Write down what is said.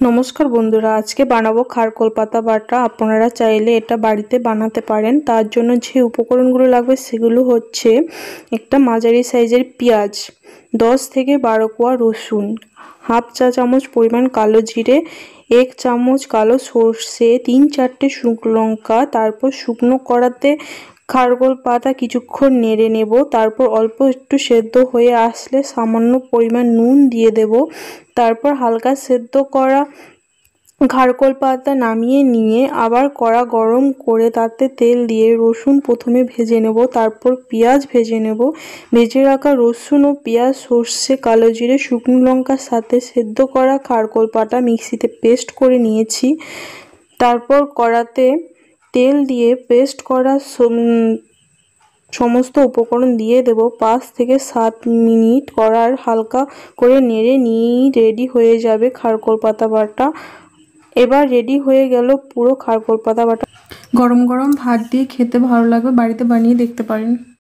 নমস্কার বন্ধুরা, আজকে বানাবো খারকোল পাতা বাটা। আপনারা চাইলে এটা বাড়িতে বানাতে পারেন। তার জন্য যে উপকরণগুলো লাগবে সেগুলো হচ্ছে একটা মাঝারি সাইজের পেঁয়াজ, 10 থেকে 12 কোয়া রসুন, হাফ চা চামচ পরিমাণ কালো জিরে, 1 চামচ কালো সর্ষে, 3-4টে শুকনো লঙ্কা। তারপর শুকনো কড়াতে খারকোল পাতা কিছুক্ষণ নেড়ে নেব। তারপর অল্প একটু সেদ্ধ হয়ে আসলে সামান্য পরিমাণ নুন দিয়ে দেব। তারপর হালকা সেদ্ধ করা খারকোল পাতা নামিয়ে নিয়ে আবার কড়া গরম করে তাতে তেল দিয়ে রসুন প্রথমে ভেজে নেব, তারপর পেঁয়াজ ভেজে নেব। ভেজে রাখা রসুন ও পেঁয়াজ, সর্ষে, কালো জিরে, শুকনো লঙ্কার সাথে সেদ্ধ করা খারকোল পাতা মিক্সিতে পেস্ট করে নিয়েছি। তারপর কড়াতে তেল দিয়ে পেস্ট করা সমস্ত উপকরণ দিয়ে দেব। 5 থেকে 7 মিনিট কড়ার হালকা করে নেড়ে নিয়েই রেডি হয়ে যাবে খারকোল পাতা বাটা। এবার রেডি হয়ে গেল পুরো খারকোল পাতা বাটা। গরম গরম ভাত দিয়ে খেতে ভালো লাগবে, বাড়িতে বানিয়ে দেখতে পারেন।